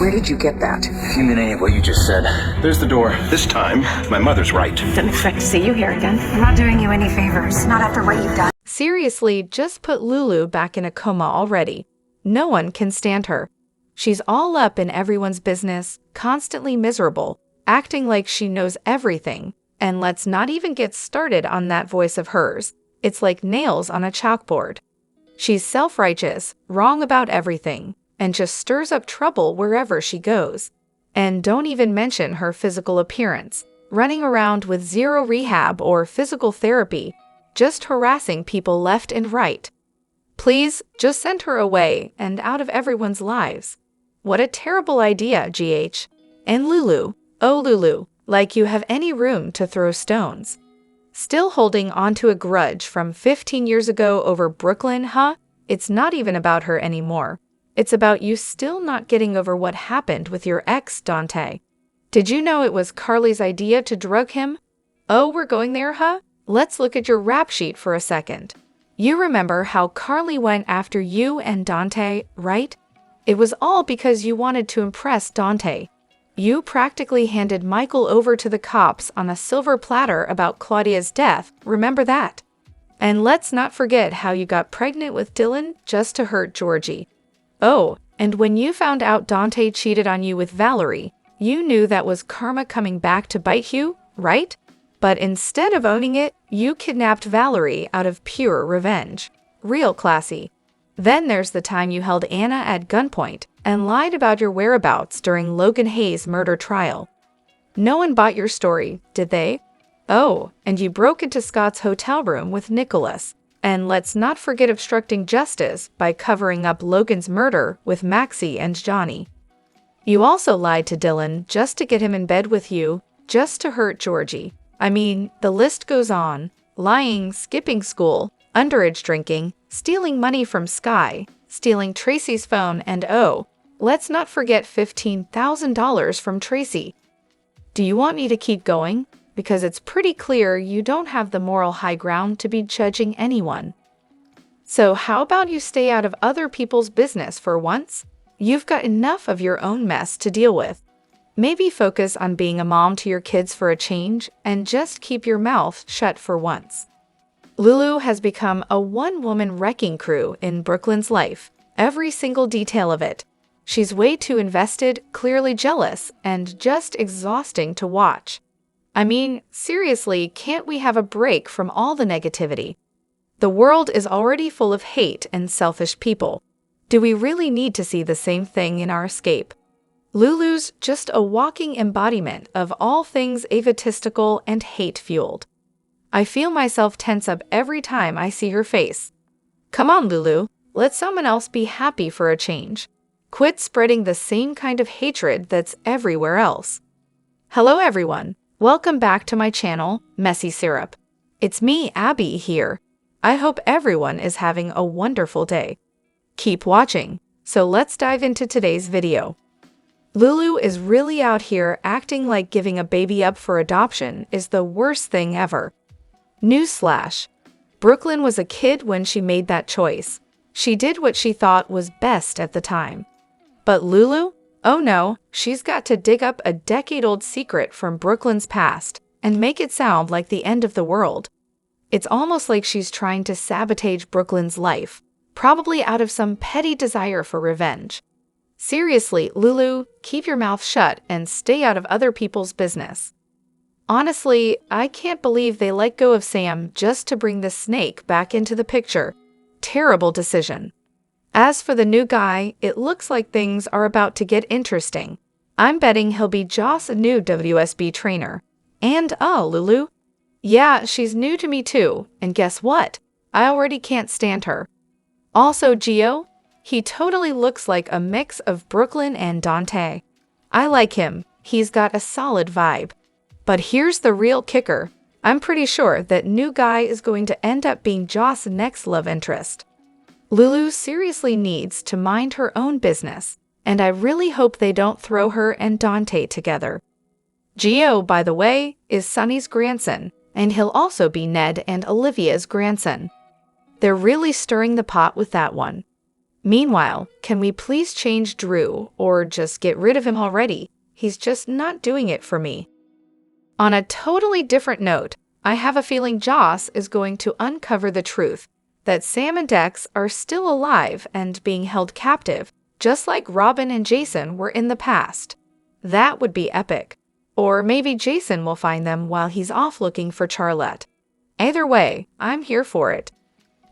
Where did you get that? If you mean any of what you just said, there's the door. This time, my mother's right. Didn't expect to see you here again. I'm not doing you any favors, not after what you've done. Seriously, just put Lulu back in a coma already. No one can stand her. She's all up in everyone's business, constantly miserable, acting like she knows everything. And let's not even get started on that voice of hers. It's like nails on a chalkboard. She's self-righteous, wrong about everything, and just stirs up trouble wherever she goes. And don't even mention her physical appearance, running around with zero rehab or physical therapy, just harassing people left and right. Please, just send her away and out of everyone's lives. What a terrible idea, GH. And Lulu, oh Lulu, like you have any room to throw stones. Still holding onto a grudge from 15 years ago over Brooklyn, huh? It's not even about her anymore. It's about you still not getting over what happened with your ex, Dante. Did you know it was Carly's idea to drug him? Oh, we're going there, huh? Let's look at your rap sheet for a second. You remember how Carly went after you and Dante, right? It was all because you wanted to impress Dante. You practically handed Michael over to the cops on a silver platter about Claudia's death, remember that? And let's not forget how you got pregnant with Dylan just to hurt Georgie. Oh, and when you found out Dante cheated on you with Valerie, you knew that was karma coming back to bite you, right? But instead of owning it, you kidnapped Valerie out of pure revenge. Real classy. Then there's the time you held Anna at gunpoint and lied about your whereabouts during Logan Hayes' murder trial. No one bought your story, did they? Oh, and you broke into Scott's hotel room with Nicholas. And let's not forget obstructing justice by covering up Logan's murder with Maxie and Johnny. You also lied to Dylan just to get him in bed with you, just to hurt Georgie. I mean, the list goes on. Lying, skipping school, underage drinking, stealing money from Sky, stealing Tracy's phone, and oh, let's not forget $15,000 from Tracy. Do you want me to keep going? Because it's pretty clear you don't have the moral high ground to be judging anyone. So how about you stay out of other people's business for once? You've got enough of your own mess to deal with. Maybe focus on being a mom to your kids for a change and just keep your mouth shut for once. Lulu has become a one-woman wrecking crew in Brooklyn's life, every single detail of it. She's way too invested, clearly jealous, and just exhausting to watch. I mean, seriously, can't we have a break from all the negativity? The world is already full of hate and selfish people. Do we really need to see the same thing in our escape? Lulu's just a walking embodiment of all things egotistical and hate-fueled. I feel myself tense up every time I see her face. Come on, Lulu, let someone else be happy for a change. Quit spreading the same kind of hatred that's everywhere else. Hello, everyone. Welcome back to my channel, Messy Syrup. It's me, Abby, here. I hope everyone is having a wonderful day. Keep watching. So let's dive into today's video. Lulu is really out here acting like giving a baby up for adoption is the worst thing ever. Newsflash. Brooklyn was a kid when she made that choice. She did what she thought was best at the time. But Lulu? Oh no, she's got to dig up a decade-old secret from Brooklyn's past and make it sound like the end of the world. It's almost like she's trying to sabotage Brooklyn's life, probably out of some petty desire for revenge. Seriously, Lulu, keep your mouth shut and stay out of other people's business. Honestly, I can't believe they let go of Sam just to bring the snake back into the picture. Terrible decision. As for the new guy, it looks like things are about to get interesting. I'm betting he'll be Joss' new WSB trainer. And Lulu? Yeah, she's new to me too, and guess what? I already can't stand her. Also, Gio? He totally looks like a mix of Brooklyn and Dante. I like him. He's got a solid vibe. But here's the real kicker. I'm pretty sure that new guy is going to end up being Joss' next love interest. Lulu seriously needs to mind her own business, and I really hope they don't throw her and Dante together. Gio, by the way, is Sunny's grandson, and he'll also be Ned and Olivia's grandson. They're really stirring the pot with that one. Meanwhile, can we please change Drew or just get rid of him already? He's just not doing it for me. On a totally different note, I have a feeling Joss is going to uncover the truth that Sam and Dex are still alive and being held captive, just like Robin and Jason were in the past. That would be epic. Or maybe Jason will find them while he's off looking for Charlotte. Either way, I'm here for it.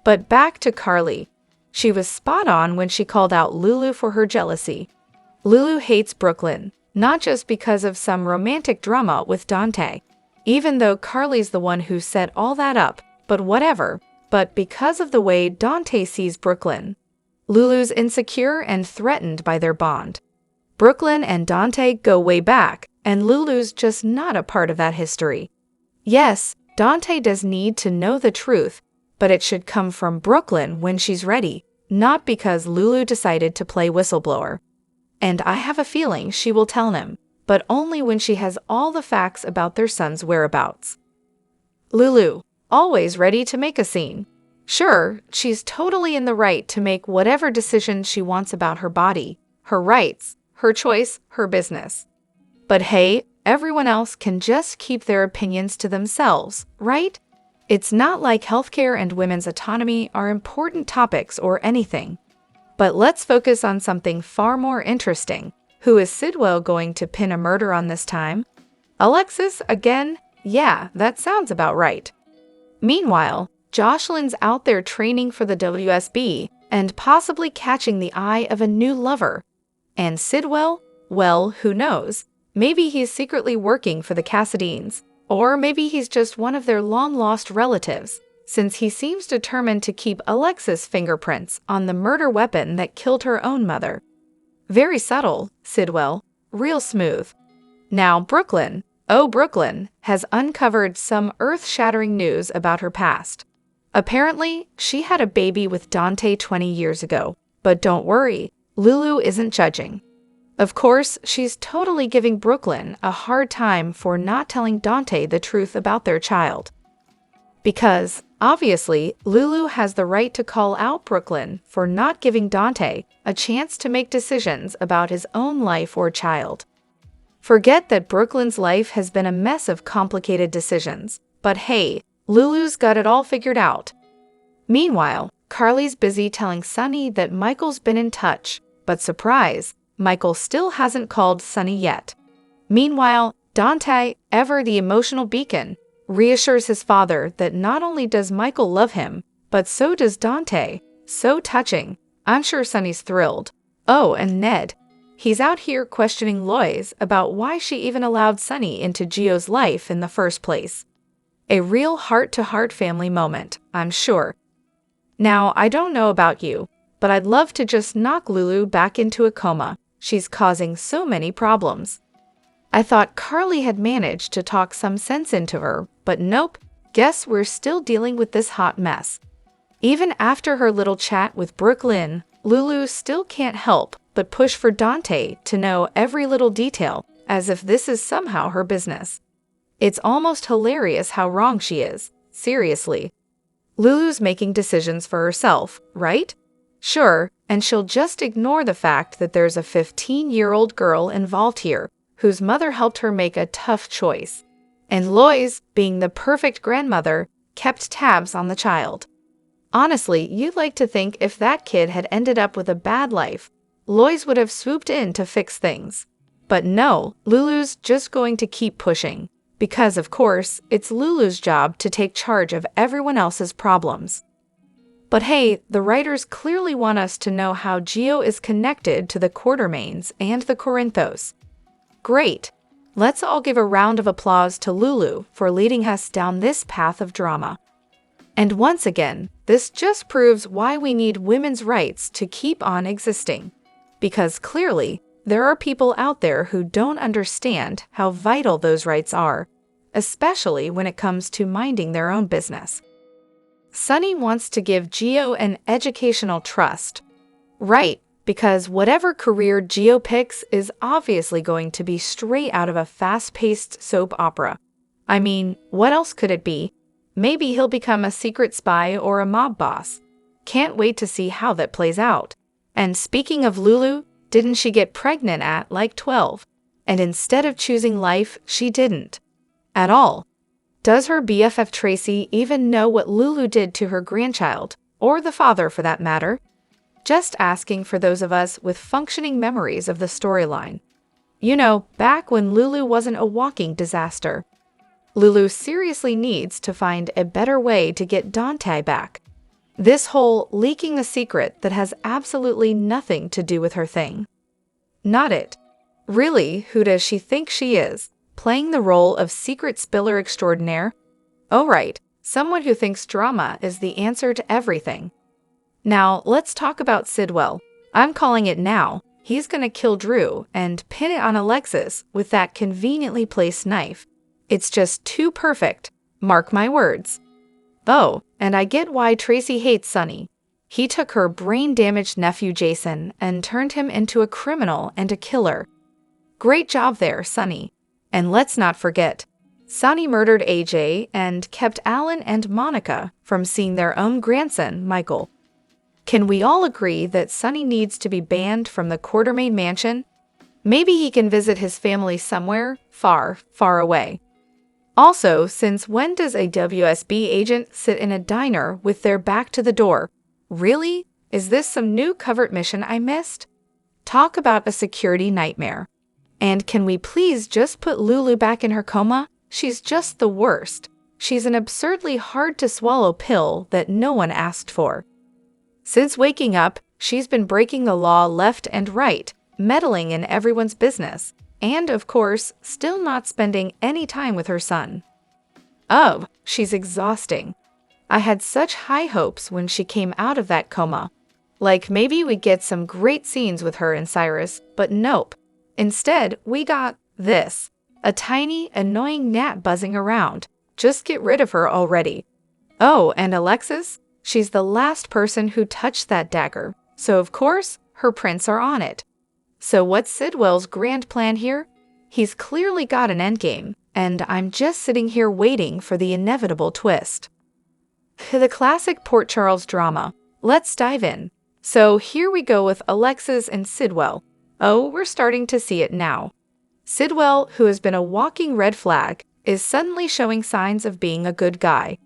But back to Carly. She was spot on when she called out Lulu for her jealousy. Lulu hates Brooklyn, not just because of some romantic drama with Dante, even though Carly's the one who set all that up, but whatever, but because of the way Dante sees Brooklyn. Lulu's insecure and threatened by their bond. Brooklyn and Dante go way back, and Lulu's just not a part of that history. Yes, Dante does need to know the truth, but it should come from Brooklyn when she's ready, not because Lulu decided to play whistleblower. And I have a feeling she will tell him, but only when she has all the facts about their son's whereabouts. Lulu, always ready to make a scene. Sure, she's totally in the right to make whatever decision she wants about her body, her rights, her choice, her business. But hey, everyone else can just keep their opinions to themselves, right? It's not like healthcare and women's autonomy are important topics or anything. But let's focus on something far more interesting. Who is Sidwell going to pin a murder on this time? Alexis again? Yeah, that sounds about right. Meanwhile, Jocelyn's out there training for the WSB and possibly catching the eye of a new lover. And Sidwell? Well, who knows? Maybe he's secretly working for the Cassadines, or maybe he's just one of their long-lost relatives, since he seems determined to keep Alexis' fingerprints on the murder weapon that killed her own mother. Very subtle, Sidwell. Real smooth. Now Brooklyn, oh Brooklyn, has uncovered some earth-shattering news about her past. Apparently, she had a baby with Dante 20 years ago. But don't worry, Lulu isn't judging. Of course, she's totally giving Brooklyn a hard time for not telling Dante the truth about their child. Because, obviously, Lulu has the right to call out Brooklyn for not giving Dante a chance to make decisions about his own life or child. Forget that Brooklyn's life has been a mess of complicated decisions, but hey, Lulu's got it all figured out. Meanwhile, Carly's busy telling Sunny that Michael's been in touch, but surprise, Michael still hasn't called Sunny yet. Meanwhile, Dante, ever the emotional beacon, reassures his father that not only does Michael love him, but so does Dante. So touching. I'm sure Sunny's thrilled. Oh, and Ned. He's out here questioning Lois about why she even allowed Sunny into Gio's life in the first place. A real heart-to-heart family moment, I'm sure. Now, I don't know about you, but I'd love to just knock Lulu back into a coma. She's causing so many problems. I thought Carly had managed to talk some sense into her, but nope, guess we're still dealing with this hot mess. Even after her little chat with Brooklyn, Lulu still can't help but push for Dante to know every little detail, as if this is somehow her business. It's almost hilarious how wrong she is, seriously. Lulu's making decisions for herself, right? Sure, and she'll just ignore the fact that there's a 15-year-old girl involved here, whose mother helped her make a tough choice. And Lois, being the perfect grandmother, kept tabs on the child. Honestly, you'd like to think if that kid had ended up with a bad life, Lois would have swooped in to fix things. But no, Lulu's just going to keep pushing. Because, of course, it's Lulu's job to take charge of everyone else's problems. But hey, the writers clearly want us to know how Gio is connected to the Quartermaines and the Corinthos. Great! Let's all give a round of applause to Lulu for leading us down this path of drama. And once again, this just proves why we need women's rights to keep on existing. Because clearly, there are people out there who don't understand how vital those rights are, especially when it comes to minding their own business. Sunny wants to give Gio an educational trust. Right, because whatever career Gio picks is obviously going to be straight out of a fast-paced soap opera. I mean, what else could it be? Maybe he'll become a secret spy or a mob boss. Can't wait to see how that plays out. And speaking of Lulu, didn't she get pregnant at like 12? And instead of choosing life, she didn't. At all. Does her BFF Tracy even know what Lulu did to her grandchild, or the father for that matter? Just asking for those of us with functioning memories of the storyline. You know, back when Lulu wasn't a walking disaster. Lulu seriously needs to find a better way to get Dante back. This whole leaking a secret that has absolutely nothing to do with her thing. Not it. Really, who does she think she is? Playing the role of secret spiller extraordinaire? Oh right, someone who thinks drama is the answer to everything. Now, let's talk about Sidwell. I'm calling it now. He's gonna kill Drew and pin it on Alexis with that conveniently placed knife. It's just too perfect. Mark my words. Oh, and I get why Tracy hates Sonny. He took her brain-damaged nephew Jason and turned him into a criminal and a killer. Great job there, Sonny. And let's not forget, Sonny murdered AJ and kept Alan and Monica from seeing their own grandson, Michael. Can we all agree that Sonny needs to be banned from the Quartermain mansion? Maybe he can visit his family somewhere far, far away. Also, since when does a WSB agent sit in a diner with their back to the door? Really? Is this some new covert mission I missed? Talk about a security nightmare. And can we please just put Lulu back in her coma? She's just the worst. She's an absurdly hard-to-swallow pill that no one asked for. Since waking up, she's been breaking the law left and right, meddling in everyone's business, and, of course, still not spending any time with her son. Oh, she's exhausting. I had such high hopes when she came out of that coma. Like maybe we'd get some great scenes with her and Cyrus, but nope. Instead, we got this. A tiny, annoying gnat buzzing around. Just get rid of her already. Oh, and Alexis? She's the last person who touched that dagger, so of course, her prints are on it. So what's Sidwell's grand plan here? He's clearly got an endgame, and I'm just sitting here waiting for the inevitable twist. The classic Port Charles drama. Let's dive in. So here we go with Alexis and Sidwell. Oh, we're starting to see it now. Sidwell, who has been a walking red flag, is suddenly showing signs of being a good guy.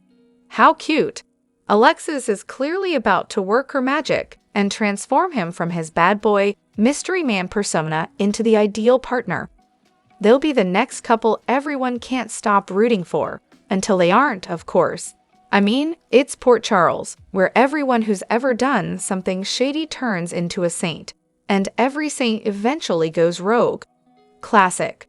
How cute! Alexis is clearly about to work her magic and transform him from his bad boy, mystery man persona into the ideal partner. They'll be the next couple everyone can't stop rooting for, until they aren't, of course. I mean, it's Port Charles, where everyone who's ever done something shady turns into a saint. And every saint eventually goes rogue. Classic.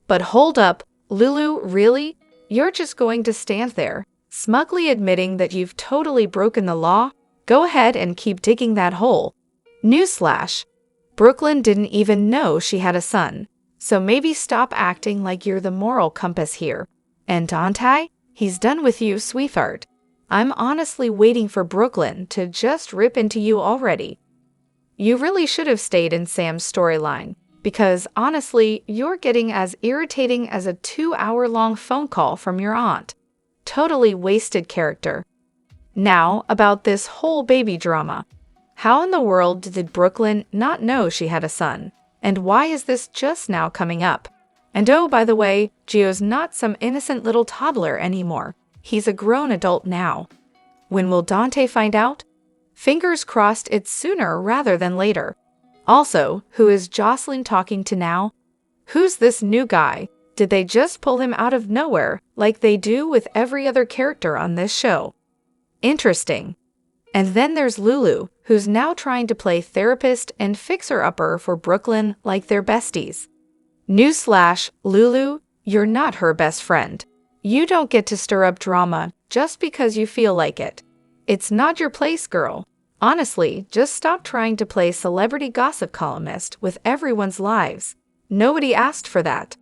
But hold up, Lulu, really? You're just going to stand there, smugly admitting that you've totally broken the law? Go ahead and keep digging that hole. Newsflash. Brooklyn didn't even know she had a son, so maybe stop acting like you're the moral compass here. And Dante? He's done with you, sweetheart. I'm honestly waiting for Brooklyn to just rip into you already. You really should have stayed in Sam's storyline, because honestly, you're getting as irritating as a 2-hour-long phone call from your aunt. Totally wasted character. Now, about this whole baby drama. How in the world did Brooklyn not know she had a son? And why is this just now coming up? And oh, by the way, Gio's not some innocent little toddler anymore. He's a grown adult now. When will Dante find out? Fingers crossed it's sooner rather than later. Also, who is Jocelyn talking to now? Who's this new guy? Did they just pull him out of nowhere, like they do with every other character on this show? Interesting. And then there's Lulu, who's now trying to play therapist and fixer-upper for Brooklyn like they're besties. Newsflash, Lulu, you're not her best friend. You don't get to stir up drama just because you feel like it. It's not your place, girl. Honestly, just stop trying to play celebrity gossip columnist with everyone's lives. Nobody asked for that.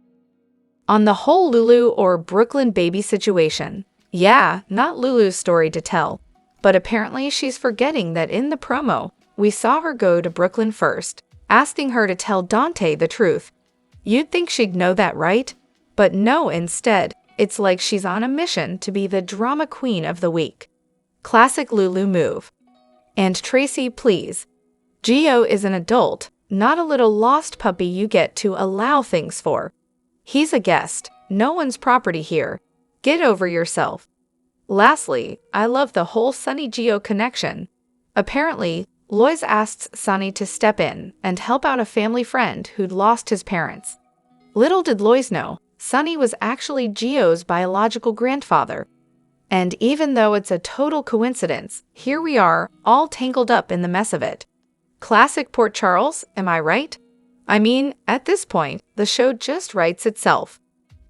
On the whole Lulu or Brooklyn baby situation, yeah, not Lulu's story to tell. But apparently she's forgetting that in the promo, we saw her go to Brooklyn first, asking her to tell Dante the truth. You'd think she'd know that, right? But no, instead, it's like she's on a mission to be the drama queen of the week. Classic Lulu move. And Tracy, please. Gio is an adult, not a little lost puppy you get to allow things for. He's a guest, no one's property here. Get over yourself. Lastly, I love the whole Sunny-Gio connection. Apparently, Lois asks Sunny to step in and help out a family friend who'd lost his parents. Little did Lois know, Sunny was actually Gio's biological grandfather. And even though it's a total coincidence, here we are, all tangled up in the mess of it. Classic Port Charles, am I right? I mean, at this point, the show just writes itself.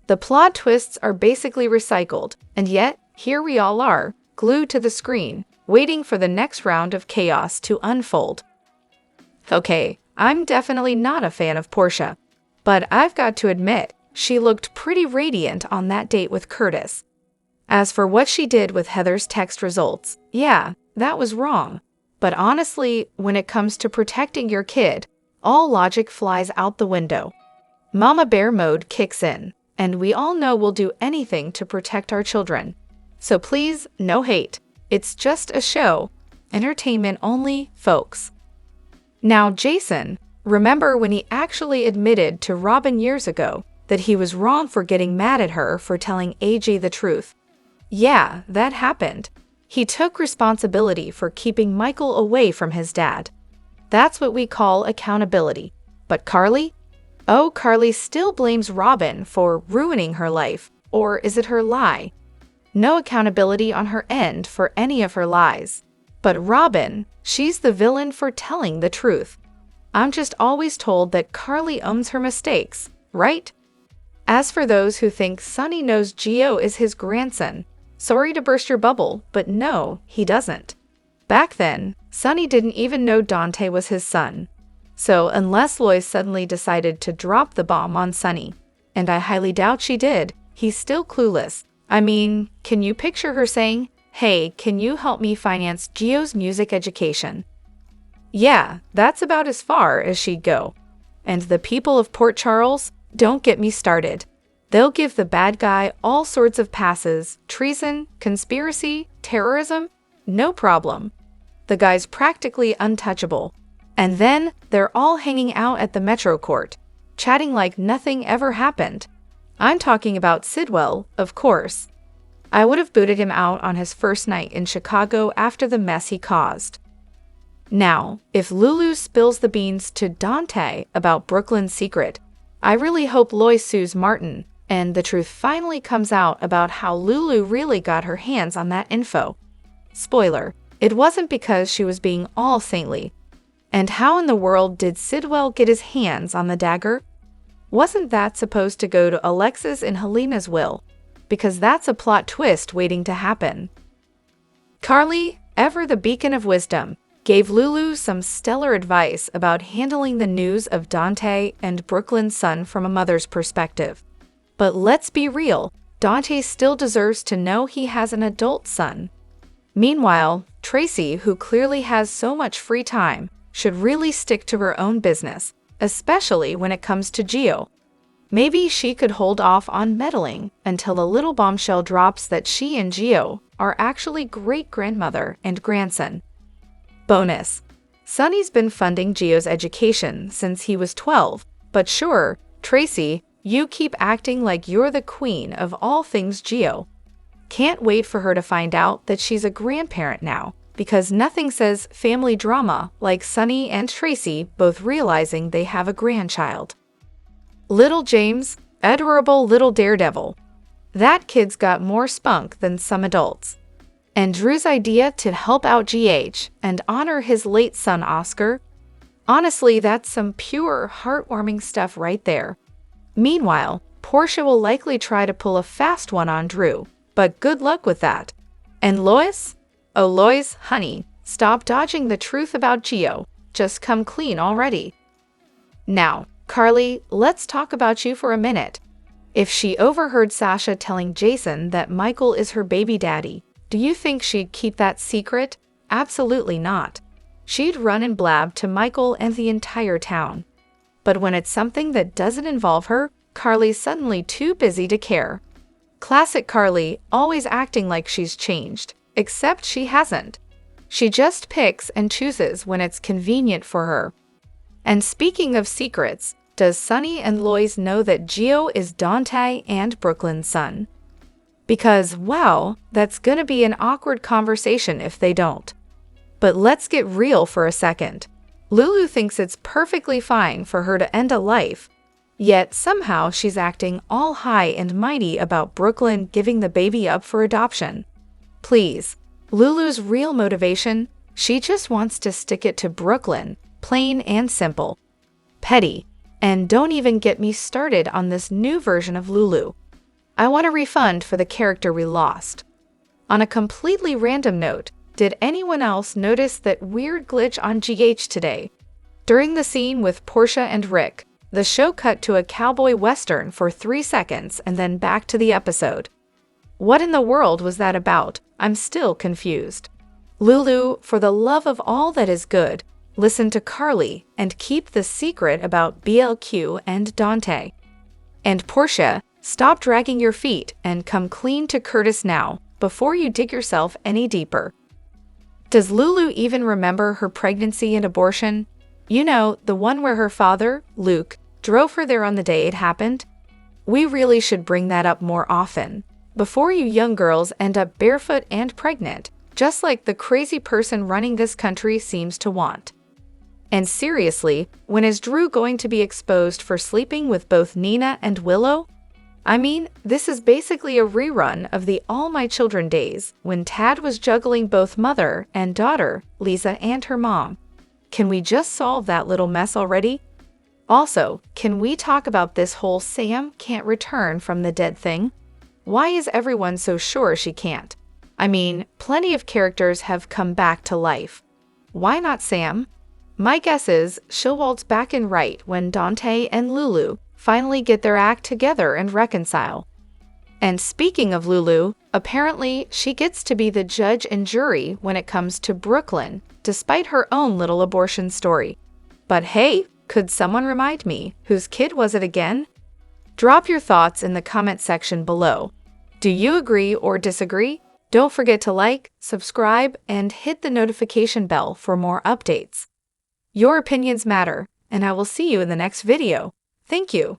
The plot twists are basically recycled, and yet, here we all are, glued to the screen, waiting for the next round of chaos to unfold. Okay, I'm definitely not a fan of Portia, but I've got to admit, she looked pretty radiant on that date with Curtis. As for what she did with Heather's text results, yeah, that was wrong. But honestly, when it comes to protecting your kid, all logic flies out the window. Mama Bear mode kicks in, and we all know we'll do anything to protect our children. So please, no hate. It's just a show. Entertainment only, folks. Now, Jason, remember when he actually admitted to Robin years ago that he was wrong for getting mad at her for telling AJ the truth? Yeah, that happened. He took responsibility for keeping Michael away from his dad. That's what we call accountability. But Carly? Oh, Carly still blames Robin for ruining her life. Or is it her lie? No accountability on her end for any of her lies. But Robin, she's the villain for telling the truth. I'm just always told that Carly owns her mistakes, right? As for those who think Sunny knows Gio is his grandson, sorry to burst your bubble, but no, he doesn't. Back then, Sunny didn't even know Dante was his son. So unless Lois suddenly decided to drop the bomb on Sunny, and I highly doubt she did, he's still clueless. I mean, can you picture her saying, "Hey, can you help me finance Gio's music education?" Yeah, that's about as far as she'd go. And the people of Port Charles, don't get me started. They'll give the bad guy all sorts of passes, treason, conspiracy, terrorism, no problem. The guy's practically untouchable. And then they're all hanging out at the Metro Court, chatting like nothing ever happened. I'm talking about Sidwell, of course. I would have booted him out on his first night in Chicago after the mess he caused. Now, if Lulu spills the beans to Dante about Brooklyn's secret, I really hope Lois sues Martin, and the truth finally comes out about how Lulu really got her hands on that info. Spoiler, it wasn't because she was being all saintly. And how in the world did Sidwell get his hands on the dagger? Wasn't that supposed to go to Alexis and Helena's will? Because that's a plot twist waiting to happen. Carly, ever the beacon of wisdom, gave Lulu some stellar advice about handling the news of Dante and Brooklyn's son from a mother's perspective. But let's be real, Dante still deserves to know he has an adult son. Meanwhile, Tracy, who clearly has so much free time, should really stick to her own business, especially when it comes to Gio. Maybe she could hold off on meddling until a little bombshell drops that she and Gio are actually great-grandmother and grandson. Bonus. Sunny's been funding Gio's education since he was 12, but sure, Tracy, you keep acting like you're the queen of all things Gio. Can't wait for her to find out that she's a grandparent now, because nothing says family drama like Sunny and Tracy both realizing they have a grandchild. Little James, adorable little daredevil. That kid's got more spunk than some adults. And Drew's idea to help out GH and honor his late son Oscar? Honestly, that's some pure, heartwarming stuff right there. Meanwhile, Portia will likely try to pull a fast one on Drew, but good luck with that. And Lois? Oh, Lois, honey, stop dodging the truth about Gio. Just come clean already. Now, Carly, let's talk about you for a minute. If she overheard Sasha telling Jason that Michael is her baby daddy, do you think she'd keep that secret? Absolutely not. She'd run and blab to Michael and the entire town. But when it's something that doesn't involve her, Carly's suddenly too busy to care. Classic Carly, always acting like she's changed, except she hasn't. She just picks and chooses when it's convenient for her. And speaking of secrets, does Sunny and Lois know that Gio is Dante and Brooklyn's son? Because, wow, that's gonna be an awkward conversation if they don't. But let's get real for a second. Lulu thinks it's perfectly fine for her to end a life, yet somehow she's acting all high and mighty about Brooklyn giving the baby up for adoption. Please, Lulu's real motivation, she just wants to stick it to Brooklyn, plain and simple. Petty. And don't even get me started on this new version of Lulu. I want a refund for the character we lost. On a completely random note, did anyone else notice that weird glitch on GH today? During the scene with Portia and Rick, the show cut to a cowboy western for 3 seconds and then back to the episode. What in the world was that about? I'm still confused. Lulu, for the love of all that is good, listen to Carly and keep the secret about BLQ and Dante. And Portia, stop dragging your feet and come clean to Curtis now, before you dig yourself any deeper. Does Lulu even remember her pregnancy and abortion? You know, the one where her father, Luke, drove her there on the day it happened? We really should bring that up more often, before you young girls end up barefoot and pregnant, just like the crazy person running this country seems to want. And seriously, when is Drew going to be exposed for sleeping with both Nina and Willow? I mean, this is basically a rerun of the All My Children days when Tad was juggling both mother and daughter, Lisa and her mom. Can we just solve that little mess already? Also, can we talk about this whole Sam can't return from the dead thing? Why is everyone so sure she can't? I mean, plenty of characters have come back to life. Why not Sam? My guess is she'll waltz back in right when Dante and Lulu finally get their act together and reconcile. And speaking of Lulu, apparently she gets to be the judge and jury when it comes to Brooklyn, despite her own little abortion story. But hey, could someone remind me, whose kid was it again? Drop your thoughts in the comment section below. Do you agree or disagree? Don't forget to like, subscribe, and hit the notification bell for more updates. Your opinions matter, and I will see you in the next video. Thank you.